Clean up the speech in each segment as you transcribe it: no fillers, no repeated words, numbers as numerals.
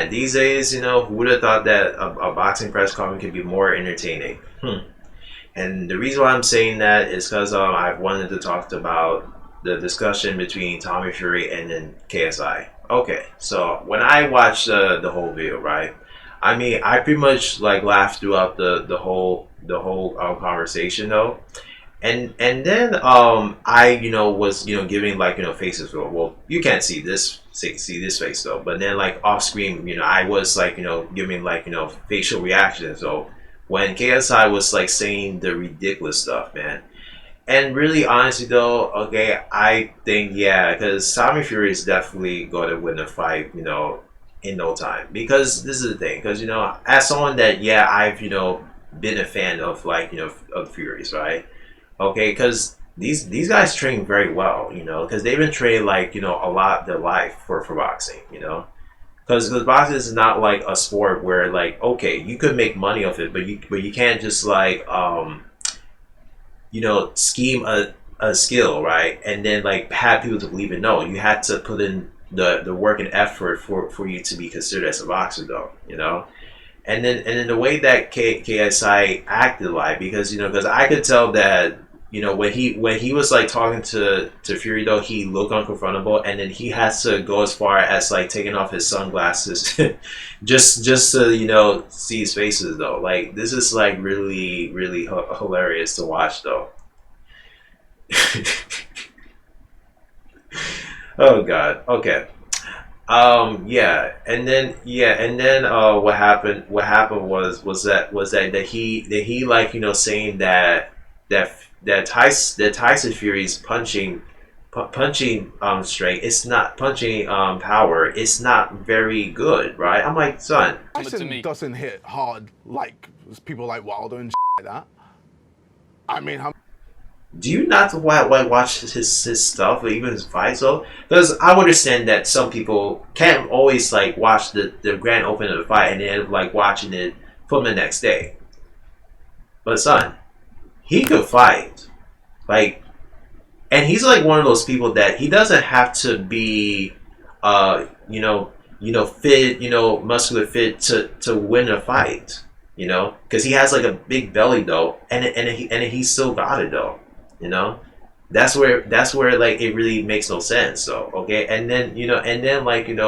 man, these days, who would have thought that a boxing press conference could be more entertaining? And the reason why I'm saying that is because I've wanted to talk about the discussion between Tommy Fury and then KSI. Okay, so when I watched the whole video, right? I mean, I pretty much like laughed throughout the whole conversation though, and then I was giving like faces. Well, you can't see this face though, but then like off screen, I was like giving like facial reactions. So when KSI was like saying the ridiculous stuff, man. And really, honestly, though, okay, I think yeah, because Tommy Fury is definitely going to win the fight, in no time. Because this is the thing, because as someone that yeah, I've been a fan of like of Furies, right? Okay, because these guys train very well, because they've been training like a lot of their life for boxing, because boxing is not like a sport where like okay, you could make money off it, but you can't just like scheme a skill, right? And then like have people to believe it. No, you had to put in the work and effort for you to be considered as a boxer though, and then the way that KSI acted like, because I could tell that when he was like talking to Fury though, he looked unconfrontable, and then he has to go as far as like taking off his sunglasses just to see his faces though. Like this is like really really hilarious to watch though. Oh god. Okay. What happened was that he like saying that Tyson Fury's punching strength, it's not punching power, it's not very good, right? I'm like, son, Tyson doesn't hit hard like people like Wilder and like that. I mean, how do you not watch his stuff or even his fights though? Because I understand that some people can't always like watch the grand opening of the fight and then end up like watching it from the next day. But son, he could fight, like, and he's like one of those people that he doesn't have to be, fit, muscular fit to win a fight, because he has like a big belly though, and he still got it though. That's where like it really makes no sense. So okay, and then like and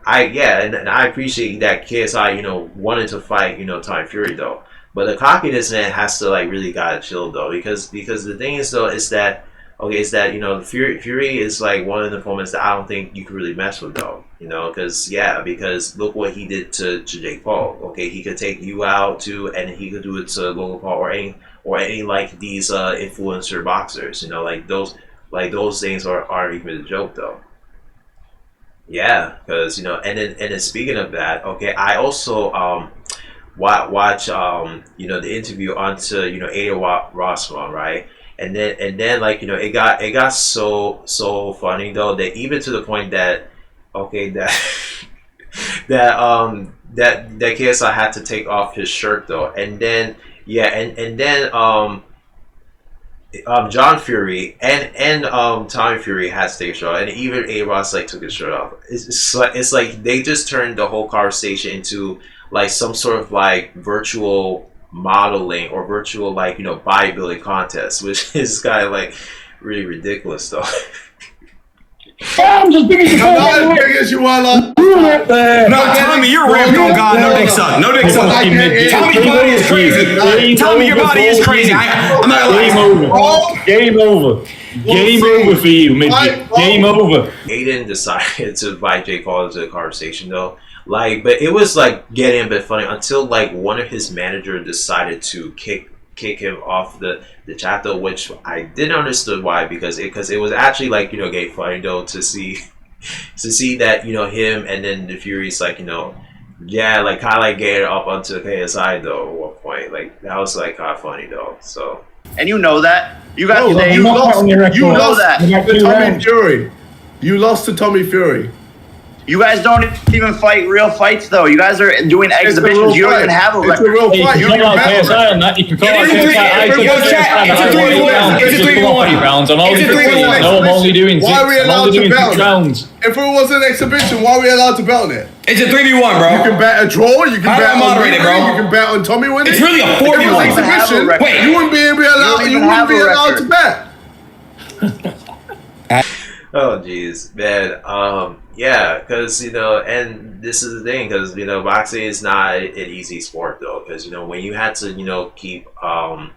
I appreciate that KSI wanted to fight Tommy Fury though, but the cockiness man has to like really gotta chill though, because the thing is though is that okay, is that Fury is like one of the opponents that I don't think you could really mess with though, because look what he did to Jake Paul. Okay, he could take you out too, and he could do it to Logan Paul or any like these influencer boxers, those things aren't even a joke though. Yeah, because and then speaking of that, okay, I also watch the interview onto Ada Rossman, right? And then like it got so funny though, that even to the point that okay that that KSI had to take off his shirt though, and then yeah, and then John Fury and Tommy Fury had to take a shirt off, and even A Ross like took his shirt off. It's like they just turned the whole conversation into like some sort of like virtual modeling or virtual like bodybuilding contest, which is kind of like really ridiculous though. I'm just big as you not as big as you are, like. No, Tommy, you're ripped on God. No dick suck. No dick suck. Tommy, your body is crazy. Tommy, your body is crazy. I'm not gonna lie. Game over. Game over for you, midget. Game over. Aiden decided to invite Jake Paul into the conversation though. Like, but it was like getting a bit funny until like one of his managers decided to kick him off the chat though, which I didn't understand why, because it was actually like getting funny though to see that him and then the Furies like like kind of like getting up onto KSI though at one point. Like that was like kind of funny though. So and you know that you got you lost that to Tommy Fury. You lost to Tommy Fury. You guys don't even fight real fights, though. You guys are doing exhibitions. You don't even have a It's a record. real Hey, fight. you You can don't call out even have a KSI on that. You can call out It is a KSI. three- I took Yo, KSI chat, back it's a to 3-1. rounds. It's a Just 3-1. 40 rounds. I'm It's only a 3-1. No, I'm only doing Why are we I'm allowed only to doing bet 6 on it? rounds. If it was an exhibition, why are we allowed to bet on it? It's a 3v1, bro. You can bet a draw. You can How do bet I on moderate it, me bro? winning, You can bet on Tommy winning. It's really a If it was 4v1. an exhibition, Wait. you wouldn't be allowed. even You wouldn't have be a allowed to record. bet. Oh jeez, man. Yeah, because and this is the thing, because boxing is not an easy sport though, because when you had to keep hitting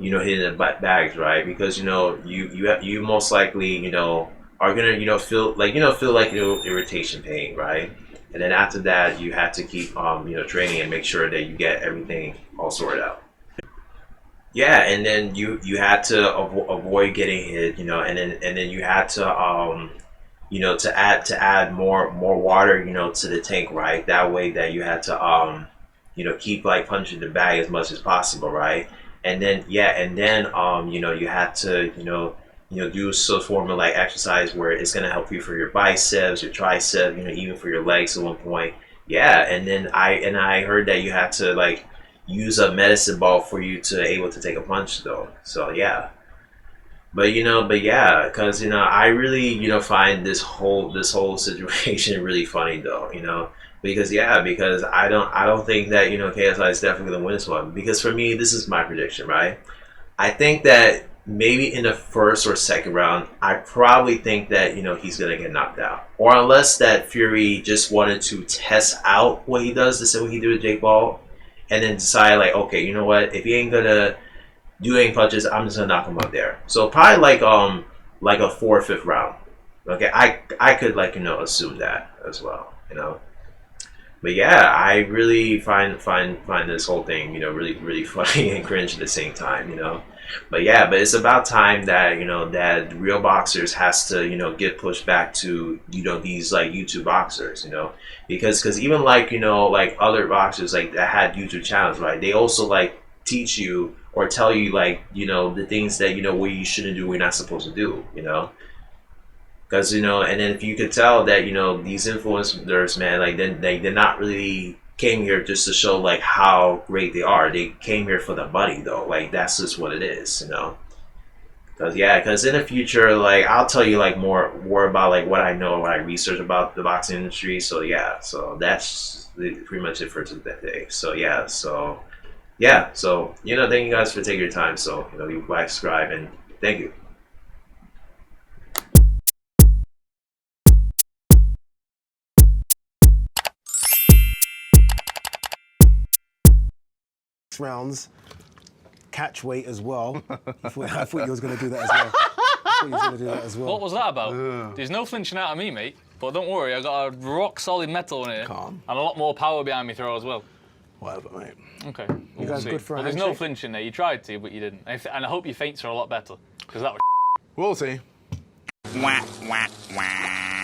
the bags, right? Because you most likely are gonna feel like irritation pain, right? And then after that, you have to keep training and make sure that you get everything all sorted out. Yeah, and then you had to avoid getting hit, and then you had to to add more water, to the tank, right? That way that you had to keep like punching the bag as much as possible, right? And then you had to do some form of like exercise where it's gonna help you for your biceps, your triceps, even for your legs at one point. Yeah, and then I heard that you had to like use a medicine ball for you to able to take a punch though. So yeah. But yeah, because I really find this whole situation really funny though, because I don't think that KSI is definitely gonna win this one, because for me this is my prediction, right? I think that maybe in the first or second round, I probably think that he's gonna get knocked out, or unless that Fury just wanted to test out what he does, the same way he did with Jake Paul, and then decide like, okay, you know what, if he ain't gonna do any punches, I'm just gonna knock him out there. So probably like a 4th or 5th round. Okay, I could assume that as well, But yeah, I really find this whole thing really funny and cringe at the same time, But yeah, but it's about time that that real boxers has to get pushed back to these like YouTube boxers, because even like like other boxers like that had YouTube channels, right? They also like teach you or tell you like the things that what you shouldn't do, what you're not supposed to do, because and then if you could tell that these influencers, man, like they're not really came here just to show like how great they are. They came here for the money though, like that's just what it is, because in the future, like I'll tell you like more about like what I know, what I research about the boxing industry. So yeah, so that's pretty much it for today. So yeah, so thank you guys for taking your time. So you like, subscribe, and thank you. Rounds, catch weight as well. I thought you was going to do that as well. I thought you was going to do that as well. What was that about? There's no flinching out of me, mate. But don't worry, I got a rock solid metal in here. Calm. And a lot more power behind me throw as well. Whatever, mate. Okay. You guys see. good for a There's no handshake? flinching there. You tried to, but you didn't. And I hope your feints are a lot better, because that was We'll see. Wah, wah, wah.